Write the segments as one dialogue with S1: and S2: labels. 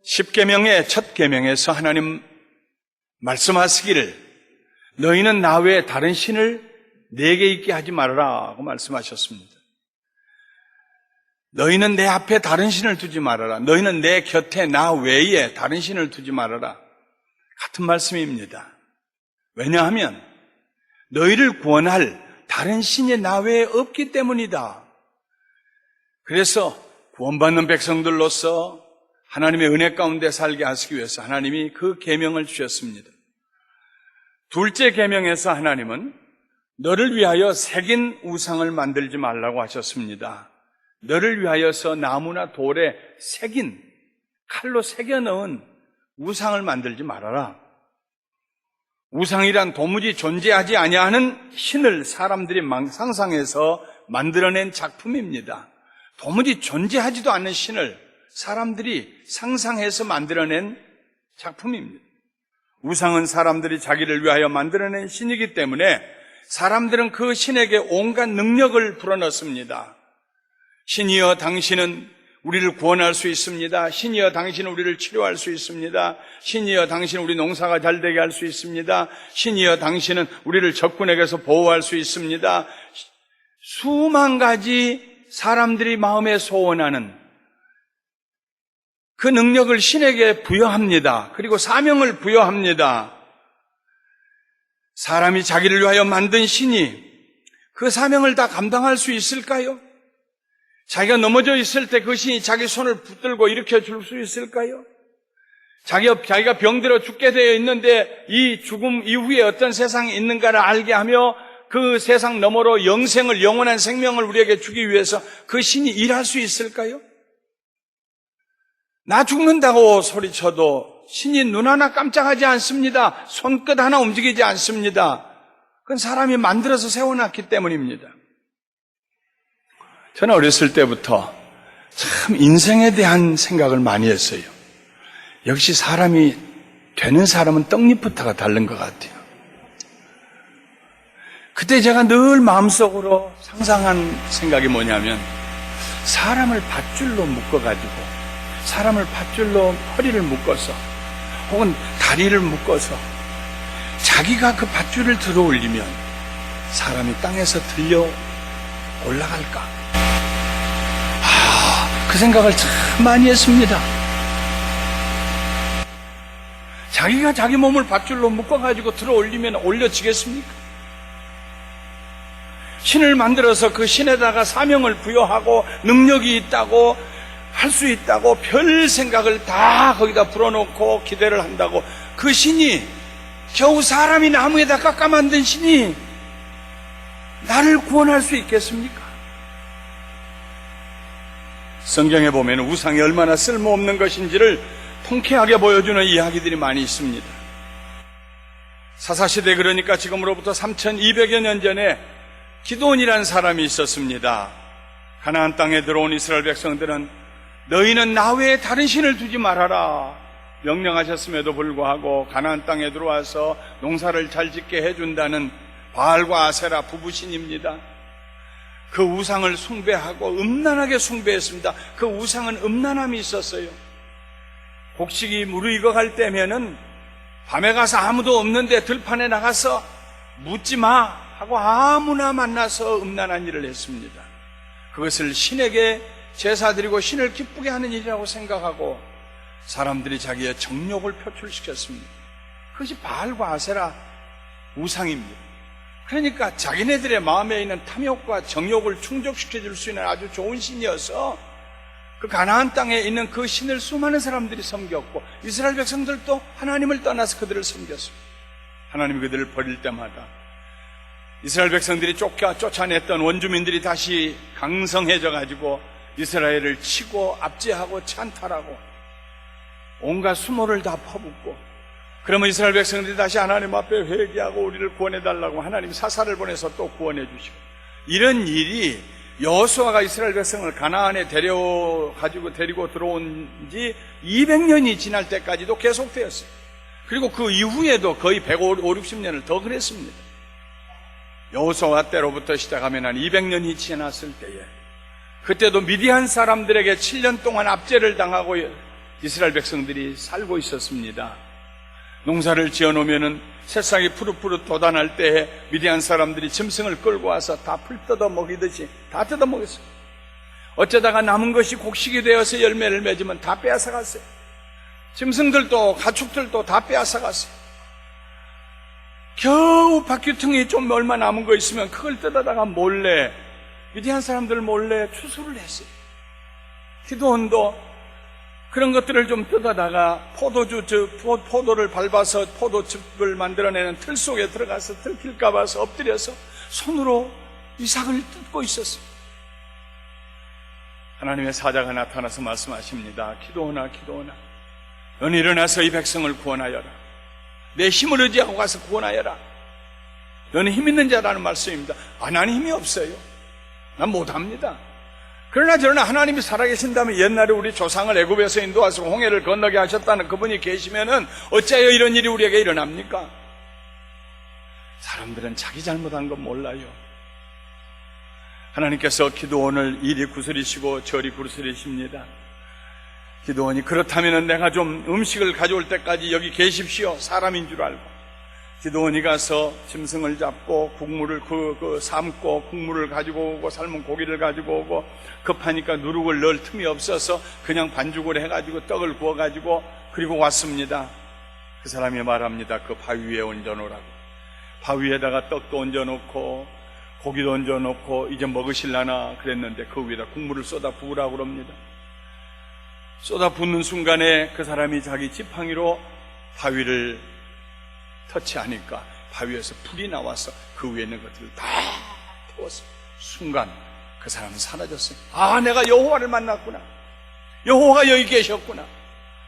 S1: 십계명의 첫 계명에서 하나님 말씀하시기를 너희는 나 외에 다른 신을 내게 있게 하지 말아라 하고 말씀하셨습니다. 너희는 내 앞에 다른 신을 두지 말아라. 너희는 내 곁에 나 외에 다른 신을 두지 말아라. 같은 말씀입니다. 왜냐하면 너희를 구원할 다른 신이 나 외에 없기 때문이다. 그래서 구원받는 백성들로서 하나님의 은혜 가운데 살게 하시기 위해서 하나님이 그 계명을 주셨습니다. 둘째 계명에서 하나님은 너를 위하여 새긴 우상을 만들지 말라고 하셨습니다. 너를 위하여서 나무나 돌에 새긴, 칼로 새겨 넣은 우상을 만들지 말아라. 우상이란 도무지 존재하지 아니하는 신을 사람들이 상상해서 만들어낸 작품입니다. 도무지 존재하지도 않는 신을 사람들이 상상해서 만들어낸 작품입니다. 우상은 사람들이 자기를 위하여 만들어낸 신이기 때문에 사람들은 그 신에게 온갖 능력을 불어넣습니다. 신이여 당신은 우리를 구원할 수 있습니다. 신이여 당신은 우리를 치료할 수 있습니다. 신이여 당신은 우리 농사가 잘 되게 할 수 있습니다. 신이여 당신은 우리를 적군에게서 보호할 수 있습니다. 수만 가지 사람들이 마음에 소원하는 그 능력을 신에게 부여합니다. 그리고 사명을 부여합니다. 사람이 자기를 위하여 만든 신이 그 사명을 다 감당할 수 있을까요? 자기가 넘어져 있을 때 그 신이 자기 손을 붙들고 일으켜 줄 수 있을까요? 자기가 병들어 죽게 되어 있는데 이 죽음 이후에 어떤 세상이 있는가를 알게 하며 그 세상 너머로 영생을, 영원한 생명을 우리에게 주기 위해서 그 신이 일할 수 있을까요? 나 죽는다고 소리쳐도 신이 눈 하나 깜짝하지 않습니다. 손끝 하나 움직이지 않습니다. 그건 사람이 만들어서 세워놨기 때문입니다. 저는 어렸을 때부터 참 인생에 대한 생각을 많이 했어요. 역시 사람이 되는 사람은 떡잎부터가 다른 것 같아요. 그때 제가 늘 마음속으로 상상한 생각이 뭐냐면 사람을 밧줄로 묶어가지고 사람을 밧줄로 허리를 묶어서 혹은 다리를 묶어서 자기가 그 밧줄을 들어 올리면 사람이 땅에서 들려 올라갈까? 그 생각을 참 많이 했습니다. 자기가 자기 몸을 밧줄로 묶어가지고 들어 올리면 올려지겠습니까? 신을 만들어서 그 신에다가 사명을 부여하고 능력이 있다고 할 수 있다고 별 생각을 다 거기다 불어넣고 기대를 한다고 그 신이 겨우 사람이 나무에다 깎아 만든 신이 나를 구원할 수 있겠습니까? 성경에 보면 우상이 얼마나 쓸모없는 것인지를 통쾌하게 보여주는 이야기들이 많이 있습니다. 사사시대, 그러니까 지금으로부터 3200여 년 전에 기드온이라는 사람이 있었습니다. 가나안 땅에 들어온 이스라엘 백성들은 너희는 나 외에 다른 신을 두지 말아라 명령하셨음에도 불구하고 가나안 땅에 들어와서 농사를 잘 짓게 해준다는 바알과 아세라 부부신입니다. 그 우상을 숭배하고 음란하게 숭배했습니다. 그 우상은 음란함이 있었어요. 곡식이 무르익어갈 때면은 밤에 가서 아무도 없는데 들판에 나가서 묻지 마 하고 아무나 만나서 음란한 일을 했습니다. 그것을 신에게 제사드리고 신을 기쁘게 하는 일이라고 생각하고 사람들이 자기의 정욕을 표출시켰습니다. 그것이 바알과 아세라 우상입니다. 그러니까 자기네들의 마음에 있는 탐욕과 정욕을 충족시켜 줄 수 있는 아주 좋은 신이어서 그 가나안 땅에 있는 그 신을 수많은 사람들이 섬겼고 이스라엘 백성들도 하나님을 떠나서 그들을 섬겼습니다. 하나님이 그들을 버릴 때마다 이스라엘 백성들이 쫓아냈던 원주민들이 다시 강성해져 가지고 이스라엘을 치고 압제하고 찬탈하고 온갖 수모를 다 퍼붓고 그러면 이스라엘 백성들이 다시 하나님 앞에 회개하고 우리를 구원해달라고 하나님 사사를 보내서 또 구원해 주시고 이런 일이 여호수아가 이스라엘 백성을 가나안에 데리고 들어온 지 200년이 지날 때까지도 계속되었어요. 그리고 그 이후에도 거의 150-60년을 더 그랬습니다. 여호수아 때로부터 시작하면 한 200년이 지났을 때에 그때도 미디안 사람들에게 7년 동안 압제를 당하고 이스라엘 백성들이 살고 있었습니다. 농사를 지어놓으면은 새싹이 푸릇푸릇 돋아날 때에 미디안 사람들이 짐승을 끌고 와서 다 풀 뜯어 먹이듯이 다 뜯어 먹였어요. 어쩌다가 남은 것이 곡식이 되어서 열매를 맺으면 다 빼앗아 갔어요. 짐승들도 가축들도 다 빼앗아 갔어요. 겨우 바퀴퉁이 좀 얼마 남은 거 있으면 그걸 뜯어다가 몰래, 미디안 사람들 몰래 추수를 했어요. 기드온도 그런 것들을 좀 뜯어다가 포도를 밟아서 포도즙을 만들어내는 틀 속에 들어가서 들킬까 봐서 엎드려서 손으로 이삭을 뜯고 있었어요. 하나님의 사자가 나타나서 말씀하십니다. 기드온아, 기드온아, 너는 일어나서 이 백성을 구원하여라. 내 힘을 의지하고 가서 구원하여라. 너는 힘 있는 자라는 말씀입니다. 나는 힘이 없어요. 난 못합니다. 그러나 저러나 하나님이 살아계신다면 옛날에 우리 조상을 애굽에서 인도하시고 홍해를 건너게 하셨다는 그분이 계시면은 어찌하여 이런 일이 우리에게 일어납니까? 사람들은 자기 잘못한 건 몰라요. 하나님께서 기드온을 이리 구슬이시고 저리 구슬이십니다. 기드온이 그렇다면 내가 좀 음식을 가져올 때까지 여기 계십시오. 사람인 줄 알고 기드온이 가서 짐승을 잡고 국물을 삶고 국물을 가지고 오고 삶은 고기를 가지고 오고 급하니까 누룩을 넣을 틈이 없어서 그냥 반죽을 해가지고 떡을 구워가지고 그리고 왔습니다. 그 사람이 말합니다. 그 바위 위에 얹어놓으라고. 바위에다가 떡도 얹어놓고 고기도 얹어놓고 이제 먹으실라나 그랬는데 그 위에다 국물을 쏟아 부으라고 그럽니다. 쏟아 붓는 순간에 그 사람이 자기 지팡이로 바위를 터치하니까 바위에서 불이 나와서 그 위에 있는 것들을 다 태웠어요. 순간 그 사람은 사라졌어요. 내가 여호와를 만났구나. 여호와가 여기 계셨구나.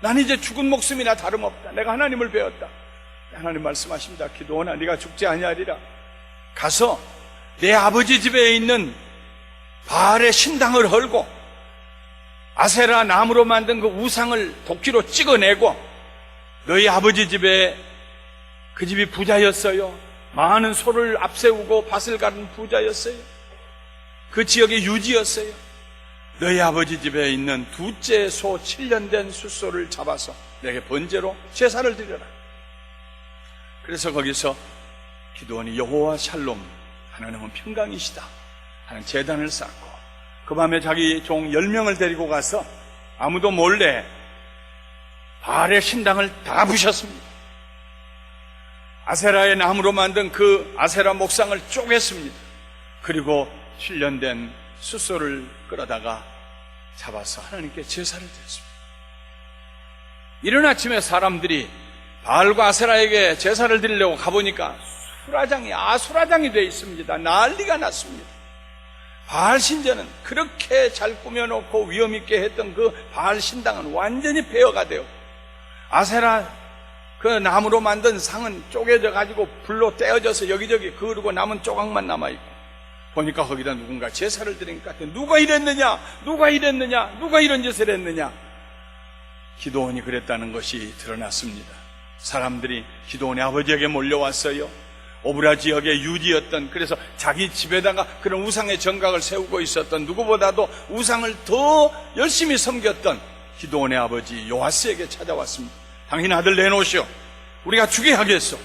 S1: 난 이제 죽은 목숨이나 다름없다. 내가 하나님을 배웠다. 하나님 말씀하십니다. 기드온아, 네가 죽지 아니하리라. 가서 내 아버지 집에 있는 바알의 신당을 헐고 아세라 나무로 만든 그 우상을 도끼로 찍어내고, 너희 아버지 집에, 그 집이 부자였어요. 많은 소를 앞세우고 밭을 가른 부자였어요. 그 지역의 유지였어요. 너희 아버지 집에 있는 둘째 소 7년 된 숫소를 잡아서 내게 번제로 제사를 드려라. 그래서 거기서 기드온이 여호와 샬롬, 하나님은 평강이시다 하는 제단을 쌓고 그 밤에 자기 종 10명을 데리고 가서 아무도 몰래 바알의 신당을 다 부셨습니다. 아세라의 나무로 만든 그 아세라 목상을 쪼갰습니다. 그리고 7년 된 숫소를 끌어다가 잡아서 하나님께 제사를 드렸습니다. 이른 아침에 사람들이 바알과 아세라에게 제사를 드리려고 가보니까 아수라장이 되어 있습니다. 난리가 났습니다. 바알 신전은 그렇게 잘 꾸며놓고 위엄있게 했던 그 바알 신당은 완전히 폐허가 되어, 아세라 그 나무로 만든 상은 쪼개져 가지고 불로 떼어져서 여기저기 그르고 남은 조각만 남아있고, 보니까 거기다 누군가 제사를 드리니까 누가 이랬느냐, 누가 이런 짓을 했느냐. 기드온이 그랬다는 것이 드러났습니다. 사람들이 기드온의 아버지에게 몰려왔어요. 오브라 지역의 유지였던, 그래서 자기 집에다가 그런 우상의 정각을 세우고 있었던, 누구보다도 우상을 더 열심히 섬겼던 기드온의 아버지 요아스에게 찾아왔습니다. 당신 아들 내놓으시오. 우리가 죽게 하겠소.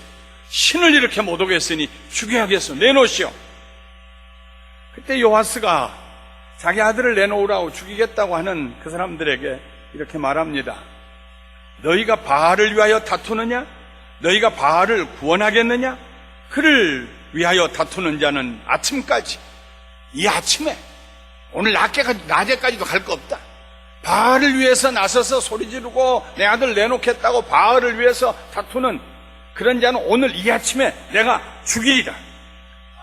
S1: 신을 이렇게 못 오겠으니 죽게 하겠소. 내놓으시오. 그때 요아스가 자기 아들을 내놓으라고 죽이겠다고 하는 그 사람들에게 이렇게 말합니다. 너희가 바알을 위하여 다투느냐? 너희가 바알을 구원하겠느냐? 그를 위하여 다투는 자는 아침까지, 이 아침에, 오늘 낮에까지도 갈 거 없다. 바알을 위해서 나서서 소리 지르고 내 아들 내놓겠다고 바알을 위해서 다투는 그런 자는 오늘 이 아침에 내가 죽이리라.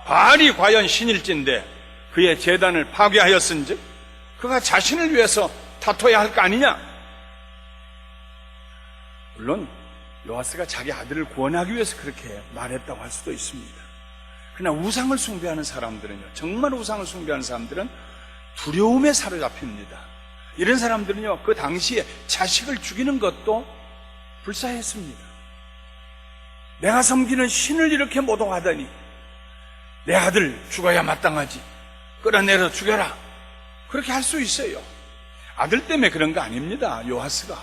S1: 바알이 과연 신일진데 그의 제단을 파괴하였은즉 그가 자신을 위해서 다퉈야 할 거 아니냐? 물론 요아스가 자기 아들을 구원하기 위해서 그렇게 말했다고 할 수도 있습니다. 그러나 우상을 숭배하는 사람들은요, 정말 우상을 숭배하는 사람들은 두려움에 사로잡힙니다. 이런 사람들은요, 그 당시에 자식을 죽이는 것도 불사했습니다. 내가 섬기는 신을 이렇게 모독하다니, 내 아들 죽어야 마땅하지, 끌어내려 죽여라, 그렇게 할 수 있어요. 아들 때문에 그런 거 아닙니다. 요아스가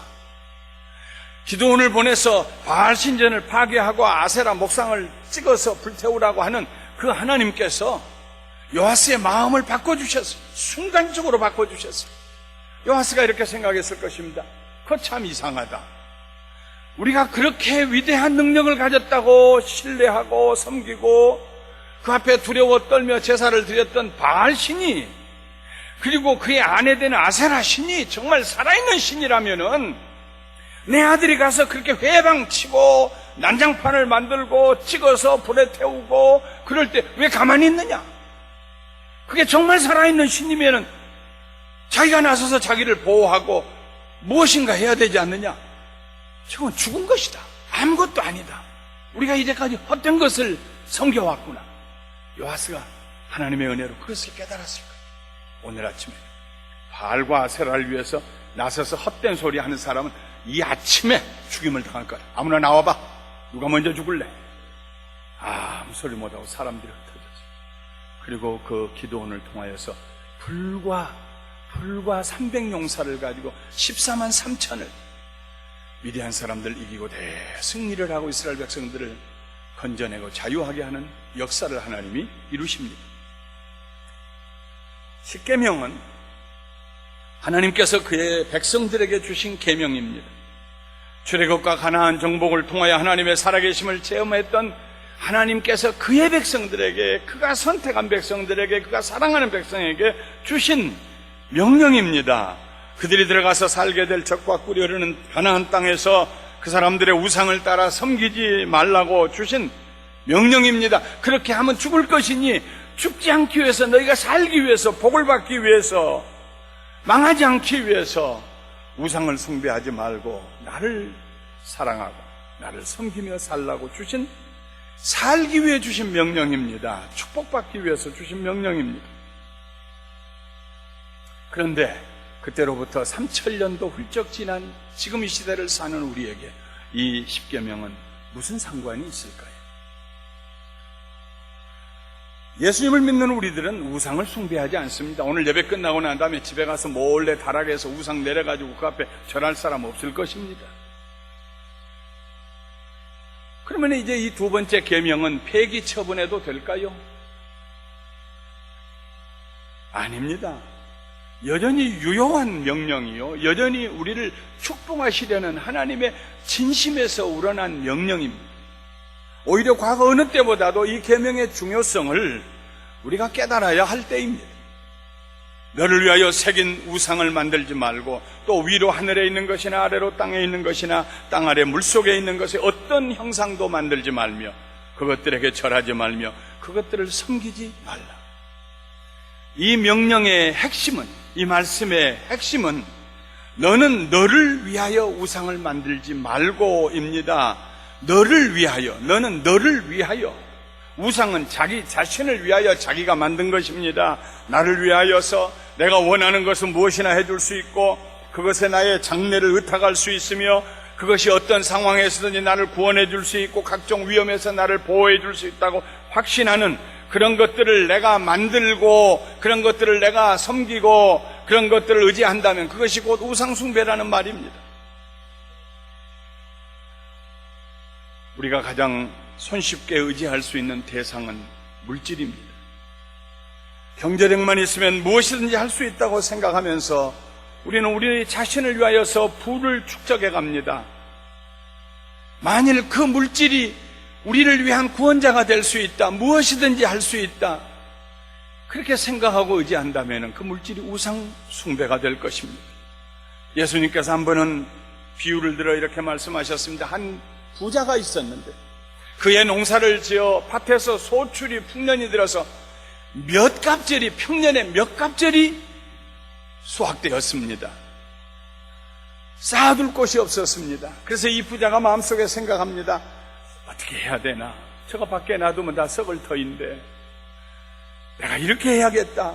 S1: 기드온을 보내서 바알 신전을 파괴하고 아세라 목상을 찍어서 불태우라고 하는 그 하나님께서 요아스의 마음을 바꿔주셨어요. 순간적으로 바꿔주셨어요. 요아스가 이렇게 생각했을 것입니다. 그거 참 이상하다. 우리가 그렇게 위대한 능력을 가졌다고 신뢰하고 섬기고 그 앞에 두려워 떨며 제사를 드렸던 바알 신이, 그리고 그의 아내 되는 아세라 신이 정말 살아있는 신이라면은 내 아들이 가서 그렇게 회방치고 난장판을 만들고 찍어서 불에 태우고 그럴 때 왜 가만히 있느냐? 그게 정말 살아있는 신이면은 자기가 나서서 자기를 보호하고 무엇인가 해야 되지 않느냐? 저건 죽은 것이다. 아무것도 아니다. 우리가 이제까지 헛된 것을 섬겨왔구나. 요아스가 하나님의 은혜로 그것을 깨달았을 거예요. 오늘 아침에 바알과 아세라를 위해서 나서서 헛된 소리 하는 사람은 이 아침에 죽임을 당할 거야. 아무나 나와봐. 누가 먼저 죽을래? 아무 소리 못하고 사람들이 흩어졌어요. 그리고 그 기드온을 통하여서 불과 300용사를 가지고 14만 3천을 위대한 사람들 이기고 대승리를 하고 이스라엘 백성들을 건져내고 자유하게 하는 역사를 하나님이 이루십니다. 십계명은 하나님께서 그의 백성들에게 주신 계명입니다. 출애굽과 가나안 정복을 통하여 하나님의 살아계심을 체험했던 하나님께서 그의 백성들에게, 그가 선택한 백성들에게, 그가 사랑하는 백성에게 주신 명령입니다. 그들이 들어가서 살게 될 적과 꿀이 흐르는 가나안 땅에서 그 사람들의 우상을 따라 섬기지 말라고 주신 명령입니다. 그렇게 하면 죽을 것이니 죽지 않기 위해서, 너희가 살기 위해서, 복을 받기 위해서, 망하지 않기 위해서 우상을 숭배하지 말고 나를 사랑하고 나를 섬기며 살라고 주신, 살기 위해 주신 명령입니다. 축복받기 위해서 주신 명령입니다. 그런데 그때로부터 3000년도 훌쩍 지난 지금 이 시대를 사는 우리에게 이 십계명은 무슨 상관이 있을까요? 예수님을 믿는 우리들은 우상을 숭배하지 않습니다. 오늘 예배 끝나고 난 다음에 집에 가서 몰래 다락에서 우상 내려가지고 그 앞에 절할 사람 없을 것입니다. 그러면 이제 이 두 번째 계명은 폐기 처분해도 될까요? 아닙니다. 여전히 유효한 명령이요, 여전히 우리를 축복하시려는 하나님의 진심에서 우러난 명령입니다. 오히려 과거 어느 때보다도 이 계명의 중요성을 우리가 깨달아야 할 때입니다. 너를 위하여 새긴 우상을 만들지 말고, 또 위로 하늘에 있는 것이나 아래로 땅에 있는 것이나 땅 아래 물속에 있는 것에 어떤 형상도 만들지 말며 그것들에게 절하지 말며 그것들을 섬기지 말라. 이 명령의 핵심은, 이 말씀의 핵심은 너는 너를 위하여 우상을 만들지 말고입니다. 너를 위하여, 너는 너를 위하여. 우상은 자기 자신을 위하여 자기가 만든 것입니다. 나를 위하여서 내가 원하는 것은 무엇이나 해줄 수 있고, 그것에 나의 장래를 의탁할 수 있으며, 그것이 어떤 상황에서든지 나를 구원해 줄 수 있고 각종 위험에서 나를 보호해 줄 수 있다고 확신하는 그런 것들을 내가 만들고, 그런 것들을 내가 섬기고, 그런 것들을 의지한다면 그것이 곧 우상숭배라는 말입니다. 우리가 가장 손쉽게 의지할 수 있는 대상은 물질입니다. 경제력만 있으면 무엇이든지 할 수 있다고 생각하면서 우리는 우리 자신을 위하여서 부를 축적해 갑니다. 만일 그 물질이 우리를 위한 구원자가 될 수 있다, 무엇이든지 할 수 있다, 그렇게 생각하고 의지한다면 그 물질이 우상 숭배가 될 것입니다. 예수님께서 한 번은 비유를 들어 이렇게 말씀하셨습니다. 한 부자가 있었는데 그의 농사를 지어 밭에서 소출이 풍년이 들어서 몇 갑절이, 평년에 몇 갑절이 수확되었습니다. 쌓아둘 곳이 없었습니다. 그래서 이 부자가 마음속에 생각합니다. 어떻게 해야 되나? 저거 밖에 놔두면 다 썩을 터인데 내가 이렇게 해야겠다.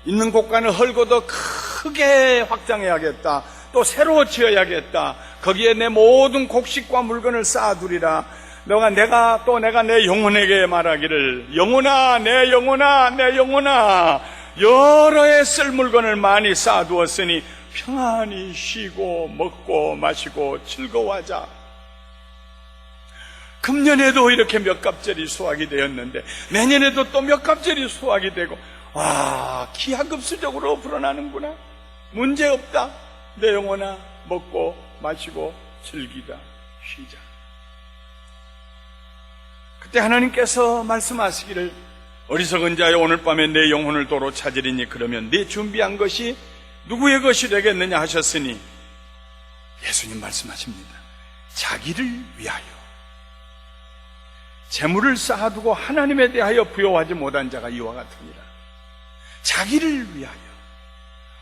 S1: 있는 곳간을 헐고 더 크게 확장해야겠다. 또 새로 지어야겠다. 거기에 내 모든 곡식과 물건을 쌓아두리라. 내가 내 영혼에게 말하기를, 영혼아, 내 영혼아, 내 영혼아, 여러 해 쓸 물건을 많이 쌓아두었으니 평안히 쉬고 먹고 마시고 즐거워하자. 금년에도 이렇게 몇 갑절이 수확이 되었는데 내년에도 또 몇 갑절이 수확이 되고, 와, 기하급수적으로 불어나는구나. 문제없다. 내 영혼아, 먹고 마시고 즐기다 쉬자. 그때 하나님께서 말씀하시기를, 어리석은 자여, 오늘 밤에 내 영혼을 도로 찾으리니 그러면 네 준비한 것이 누구의 것이 되겠느냐 하셨으니, 예수님 말씀하십니다. 자기를 위하여 재물을 쌓아두고 하나님에 대하여 부여하지 못한 자가 이와 같으니라. 자기를 위하여.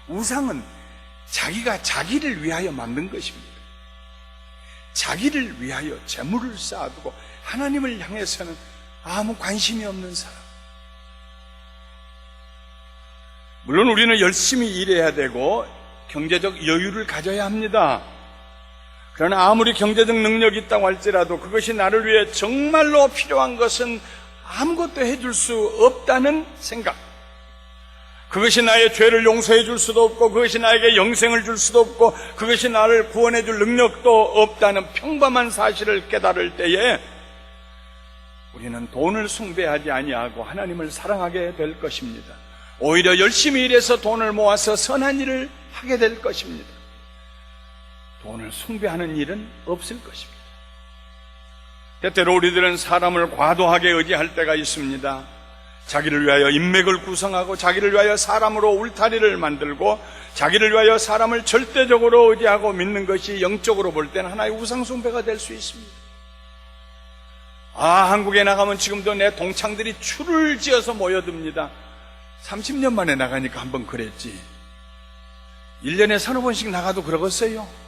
S1: 우상은 자기가 자기를 위하여 만든 것입니다. 자기를 위하여 재물을 쌓아두고 하나님을 향해서는 아무 관심이 없는 사람. 물론 우리는 열심히 일해야 되고 경제적 여유를 가져야 합니다. 그러나 아무리 경제적 능력이 있다고 할지라도 그것이 나를 위해 정말로 필요한 것은 아무것도 해줄 수 없다는 생각, 그것이 나의 죄를 용서해 줄 수도 없고 그것이 나에게 영생을 줄 수도 없고 그것이 나를 구원해 줄 능력도 없다는 평범한 사실을 깨달을 때에 우리는 돈을 숭배하지 아니하고 하나님을 사랑하게 될 것입니다. 오히려 열심히 일해서 돈을 모아서 선한 일을 하게 될 것입니다. 돈을 숭배하는 일은 없을 것입니다. 때때로 우리들은 사람을 과도하게 의지할 때가 있습니다. 자기를 위하여 인맥을 구성하고 자기를 위하여 사람으로 울타리를 만들고 자기를 위하여 사람을 절대적으로 의지하고 믿는 것이 영적으로 볼 때는 하나의 우상숭배가 될 수 있습니다. 한국에 나가면 지금도 내 동창들이 줄을 지어서 모여듭니다. 30년 만에 나가니까 한번 그랬지. 1년에 서너 번씩 나가도 그러겠어요?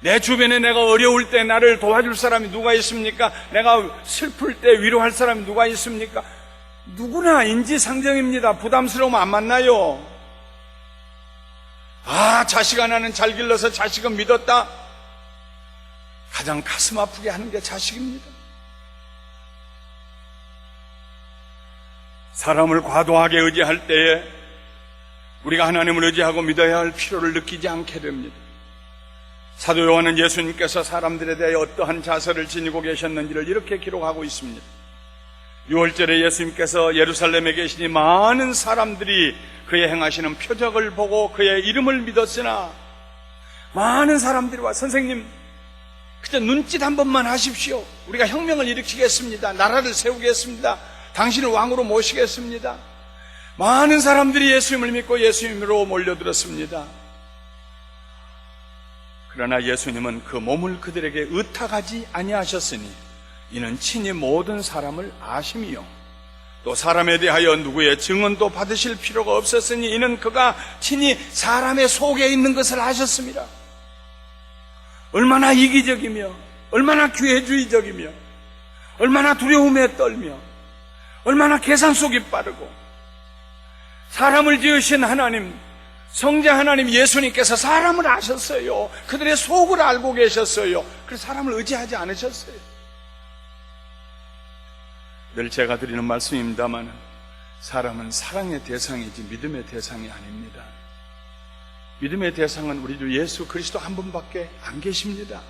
S1: 내 주변에 내가 어려울 때 나를 도와줄 사람이 누가 있습니까? 내가 슬플 때 위로할 사람이 누가 있습니까? 누구나 인지상정입니다. 부담스러우면 안 만나요. 자식 하나는 잘 길러서 자식은 믿었다. 가장 가슴 아프게 하는 게 자식입니다. 사람을 과도하게 의지할 때에 우리가 하나님을 의지하고 믿어야 할 필요를 느끼지 않게 됩니다. 사도 요한은 예수님께서 사람들에 대해 어떠한 자세를 지니고 계셨는지를 이렇게 기록하고 있습니다. 6월절에 예수님께서 예루살렘에 계시니 많은 사람들이 그의 행하시는 표적을 보고 그의 이름을 믿었으나, 많은 사람들이 와, 선생님 그저 눈짓 한 번만 하십시오. 우리가 혁명을 일으키겠습니다. 나라를 세우겠습니다. 당신을 왕으로 모시겠습니다. 많은 사람들이 예수님을 믿고 예수님으로 몰려들었습니다. 그러나 예수님은 그 몸을 그들에게 의탁하지 아니하셨으니 이는 친히 모든 사람을 아심이요 또 사람에 대하여 누구의 증언도 받으실 필요가 없었으니 이는 그가 친히 사람의 속에 있는 것을 아셨습니다. 얼마나 이기적이며 얼마나 기회주의적이며 얼마나 두려움에 떨며 얼마나 계산 속이 빠르고, 사람을 지으신 하나님, 성자 하나님 예수님께서 사람을 아셨어요. 그들의 속을 알고 계셨어요. 그래서 사람을 의지하지 않으셨어요. 늘 제가 드리는 말씀입니다만 사람은 사랑의 대상이지 믿음의 대상이 아닙니다. 믿음의 대상은 우리 주 예수 그리스도 한 분밖에 안 계십니다.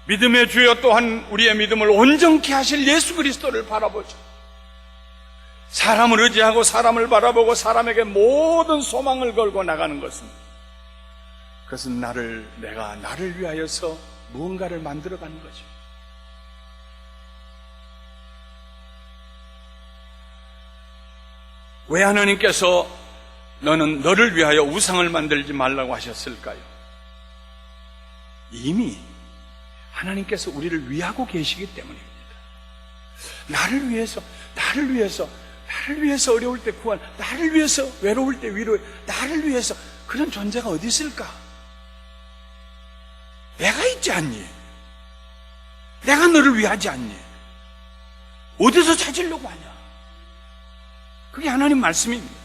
S1: 믿음의 주여 또한 우리의 믿음을 온전케 하실 예수 그리스도를 바라보죠. 사람을 의지하고 사람을 바라보고 사람에게 모든 소망을 걸고 나가는 것은, 그것은 내가 나를 위하여서 무언가를 만들어가는 거죠. 왜 하나님께서 너는 너를 위하여 우상을 만들지 말라고 하셨을까요? 이미 하나님께서 우리를 위하고 계시기 때문입니다. 나를 위해서 어려울 때 구원, 나를 위해서 외로울 때 위로해, 나를 위해서 그런 존재가 어디 있을까? 내가 있지 않니? 내가 너를 위하지 않니? 어디서 찾으려고 하냐? 그게 하나님 말씀입니다.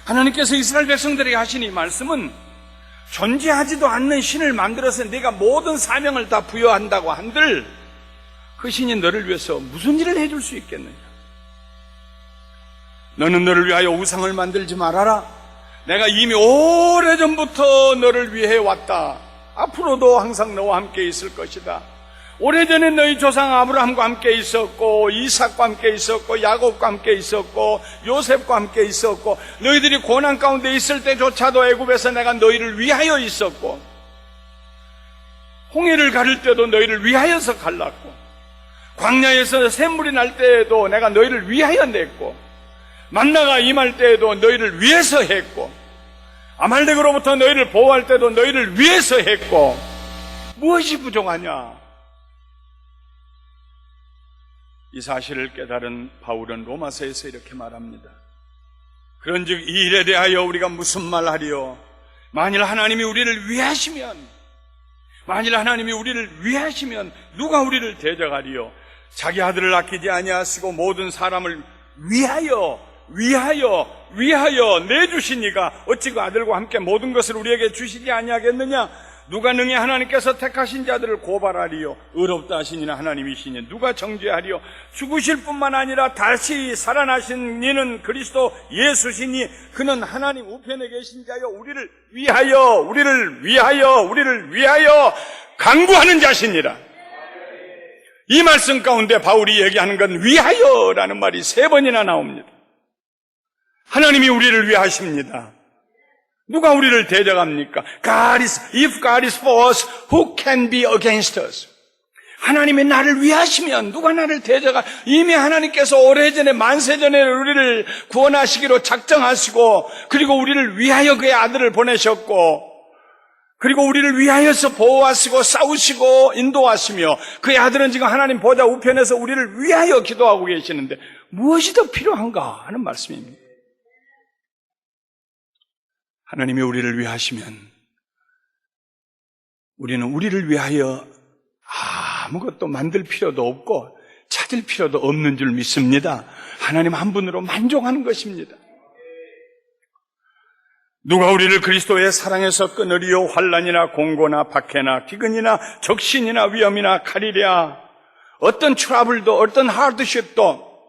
S1: 하나님께서 이스라엘 백성들에게 하신 이 말씀은 존재하지도 않는 신을 만들어서 네가 모든 사명을 다 부여한다고 한들 그 신이 너를 위해서 무슨 일을 해줄 수 있겠느냐? 너는 너를 위하여 우상을 만들지 말아라. 내가 이미 오래전부터 너를 위해 왔다. 앞으로도 항상 너와 함께 있을 것이다. 오래전에 너희 조상 아브라함과 함께 있었고, 이삭과 함께 있었고, 야곱과 함께 있었고, 요셉과 함께 있었고, 너희들이 고난 가운데 있을 때조차도 애굽에서 내가 너희를 위하여 있었고, 홍해를 가를 때도 너희를 위하여서 갈랐고, 광야에서 샘물이 날 때에도 내가 너희를 위하여 냈고, 만나가 임할 때에도 너희를 위해서 했고, 아말렉으로부터 너희를 보호할 때도 너희를 위해서 했고, 무엇이 부족하냐? 이 사실을 깨달은 바울은 로마서에서 이렇게 말합니다. 그런즉 이 일에 대하여 우리가 무슨 말하리요? 만일 하나님이 우리를 위하시면 누가 우리를 대적하리요? 자기 아들을 아끼지 아니하시고 모든 사람을 위하여 내주신 이가 어찌 그 아들과 함께 모든 것을 우리에게 주시지 아니하겠느냐? 누가 능히 하나님께서 택하신 자들을 고발하리요? 의롭다 하시니는 하나님이시니 누가 정죄하리요? 죽으실 뿐만 아니라 다시 살아나신 이는 그리스도 예수시니 그는 하나님 우편에 계신 자여 우리를 위하여 간구하는 자시니라. 이 말씀 가운데 바울이 얘기하는 건 위하여라는 말이 3번이나 나옵니다. 하나님이 우리를 위하십니다. 누가 우리를 대적합니까? If God is for us, who can be against us? 하나님이 나를 위하시면 누가 나를 대적하? 이미 하나님께서 오래전에 만세전에 우리를 구원하시기로 작정하시고, 그리고 우리를 위하여 그의 아들을 보내셨고, 그리고 우리를 위하여서 보호하시고 싸우시고 인도하시며, 그의 아들은 지금 하나님 보좌 우편에서 우리를 위하여 기도하고 계시는데 무엇이 더 필요한가 하는 말씀입니다. 하나님이 우리를 위하시면 우리는 우리를 위하여 아무것도 만들 필요도 없고 찾을 필요도 없는 줄 믿습니다. 하나님 한 분으로 만족하는 것입니다. 누가 우리를 그리스도의 사랑에서 끊으리요? 환난이나 공고나 박해나 기근이나 적신이나 위험이나 칼이랴. 어떤 트러블도, 어떤 하드십도,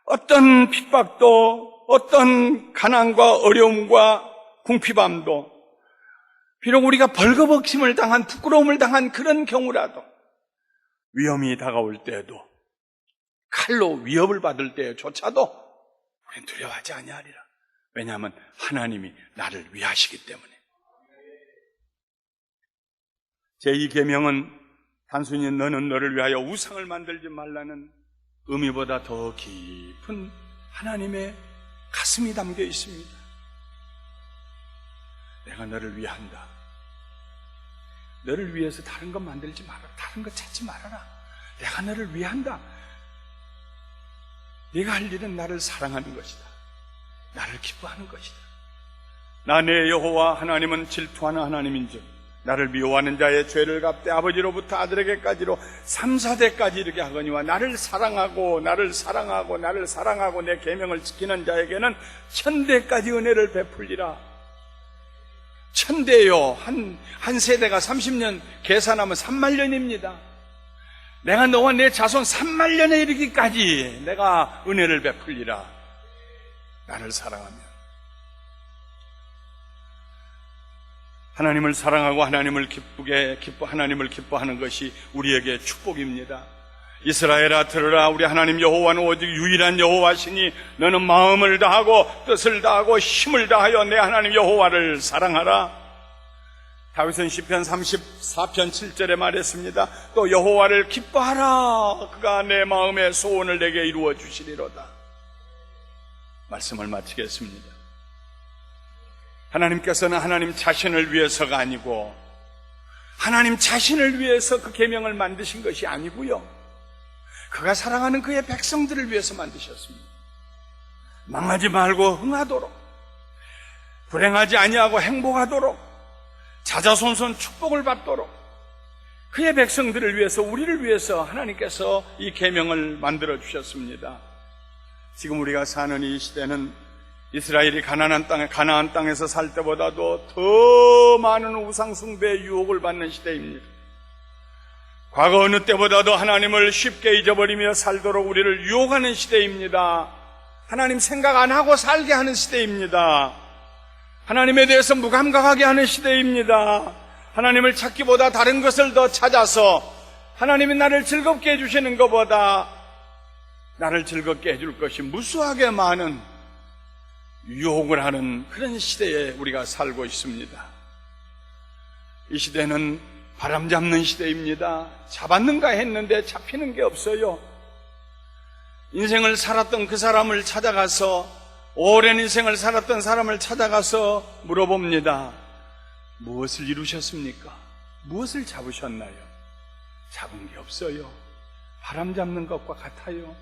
S1: 어떤 핍박도, 어떤 가난과 어려움과 궁핍함도, 비록 우리가 벌거벗김을 당한, 부끄러움을 당한 그런 경우라도, 위험이 다가올 때에도, 칼로 위협을 받을 때조차도 우리는 두려워하지 아니하리라. 왜냐하면 하나님이 나를 위하시기 때문에. 제2계명은 단순히 너는 너를 위하여 우상을 만들지 말라는 의미보다 더 깊은 하나님의 가슴이 담겨 있습니다. 내가 너를 위한다. 너를 위해서 다른 것 만들지 말아라. 다른 것 찾지 말아라. 내가 너를 위한다. 네가 할 일은 나를 사랑하는 것이다. 나를 기뻐하는 것이다. 나 내 여호와 하나님은 질투하는 하나님인즉 나를 미워하는 자의 죄를 갚되 아버지로부터 아들에게까지로 3, 4대까지 이르게 하거니와 나를 사랑하고 내 계명을 지키는 자에게는 1000대까지 은혜를 베풀리라. 1000대요. 한 세대가 30년 계산하면 3만년입니다. 내가 너와 내 자손 3만년에 이르기까지 내가 은혜를 베풀리라. 나를 사랑하면. 하나님을 사랑하고 하나님을 기뻐하는 것이 우리에게 축복입니다. 이스라엘아 들으라. 우리 하나님 여호와는 오직 유일한 여호와시니 너는 마음을 다하고 뜻을 다하고 힘을 다하여 내 하나님 여호와를 사랑하라. 다윗은 시편 34편 7절에 말했습니다. 또 여호와를 기뻐하라. 그가 내 마음의 소원을 내게 이루어 주시리로다. 말씀을 마치겠습니다. 하나님께서는 하나님 자신을 위해서가 아니고 하나님 자신을 위해서 그 계명을 만드신 것이 아니고요, 그가 사랑하는 그의 백성들을 위해서 만드셨습니다. 망하지 말고 흥하도록, 불행하지 아니하고 행복하도록, 자자손손 축복을 받도록 그의 백성들을 위해서, 우리를 위해서 하나님께서 이 계명을 만들어 주셨습니다. 지금 우리가 사는 이 시대는 이스라엘이 가나안 땅에서 살 때보다도 더 많은 우상 숭배의 유혹을 받는 시대입니다. 과거 어느 때보다도 하나님을 쉽게 잊어버리며 살도록 우리를 유혹하는 시대입니다. 하나님 생각 안 하고 살게 하는 시대입니다. 하나님에 대해서 무감각하게 하는 시대입니다. 하나님을 찾기보다 다른 것을 더 찾아서 하나님이 나를 즐겁게 해주시는 것보다 나를 즐겁게 해줄 것이 무수하게 많은 유혹을 하는 그런 시대에 우리가 살고 있습니다. 이 시대는 바람 잡는 시대입니다. 잡았는가 했는데 잡히는 게 없어요. 인생을 살았던 그 사람을 찾아가서, 오랜 인생을 살았던 사람을 찾아가서 물어봅니다. 무엇을 이루셨습니까? 무엇을 잡으셨나요? 잡은 게 없어요. 바람 잡는 것과 같아요.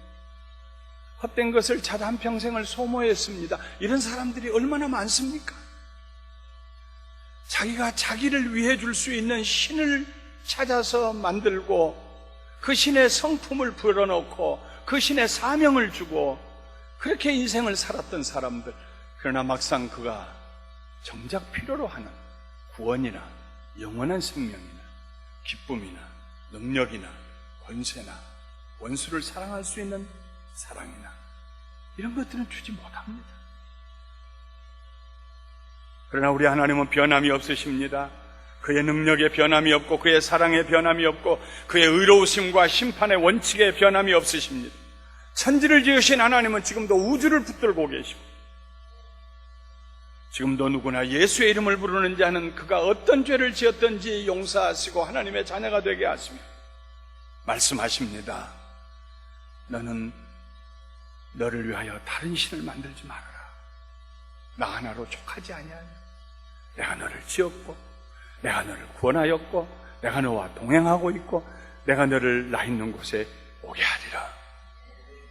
S1: 헛된 것을 찾아 한평생을 소모했습니다. 이런 사람들이 얼마나 많습니까? 자기가 자기를 위해 줄 수 있는 신을 찾아서 만들고 그 신의 성품을 불어넣고 그 신의 사명을 주고 그렇게 인생을 살았던 사람들. 그러나 막상 그가 정작 필요로 하는 구원이나 영원한 생명이나 기쁨이나 능력이나 권세나 원수를 사랑할 수 있는 사랑이나 이런 것들은 주지 못합니다. 그러나 우리 하나님은 변함이 없으십니다. 그의 능력에 변함이 없고 그의 사랑에 변함이 없고 그의 의로우심과 심판의 원칙에 변함이 없으십니다. 천지를 지으신 하나님은 지금도 우주를 붙들고 계십니다. 지금도 누구나 예수의 이름을 부르는 자는 그가 어떤 죄를 지었든지 용서하시고 하나님의 자녀가 되게 하시며 말씀하십니다. 너는 너를 위하여 다른 신을 만들지 말아라. 나 하나로 족하지 아니하냐. 내가 너를 지었고 내가 너를 구원하였고 내가 너와 동행하고 있고 내가 너를 나 있는 곳에 오게 하리라.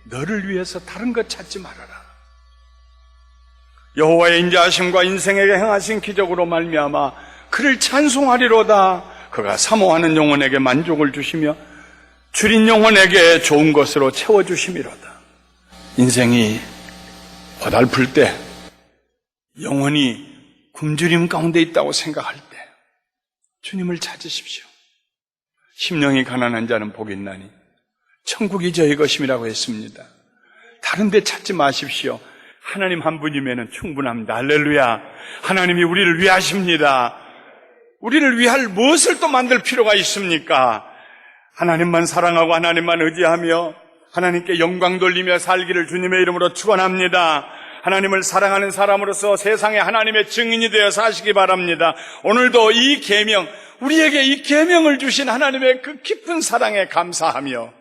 S1: 너를 위해서 다른 것 찾지 말아라. 여호와의 인자하심과 인생에게 행하신 기적으로 말미암아 그를 찬송하리로다. 그가 사모하는 영혼에게 만족을 주시며 줄인 영혼에게 좋은 것으로 채워주심이로다. 인생이 고달플 때, 영혼이 굶주림 가운데 있다고 생각할 때 주님을 찾으십시오. 심령이 가난한 자는 복이 있나니 천국이 저희 것임이라고 했습니다. 다른 데 찾지 마십시오. 하나님 한 분이면 충분합니다. 할렐루야. 하나님이 우리를 위하십니다. 우리를 위할 무엇을 또 만들 필요가 있습니까? 하나님만 사랑하고 하나님만 의지하며 하나님께 영광 돌리며 살기를 주님의 이름으로 축원합니다. 하나님을 사랑하는 사람으로서 세상에 하나님의 증인이 되어 사시기 바랍니다. 오늘도 이 계명, 우리에게 이 계명을 주신 하나님의 그 깊은 사랑에 감사하며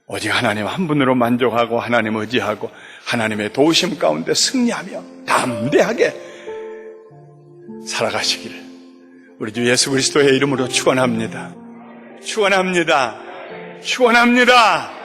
S1: 오직 하나님 한 분으로 만족하고 하나님 의지하고 하나님의 도우심 가운데 승리하며 담대하게 살아가시기를 우리 주 예수 그리스도의 이름으로 축원합니다. 축원합니다. 축원합니다.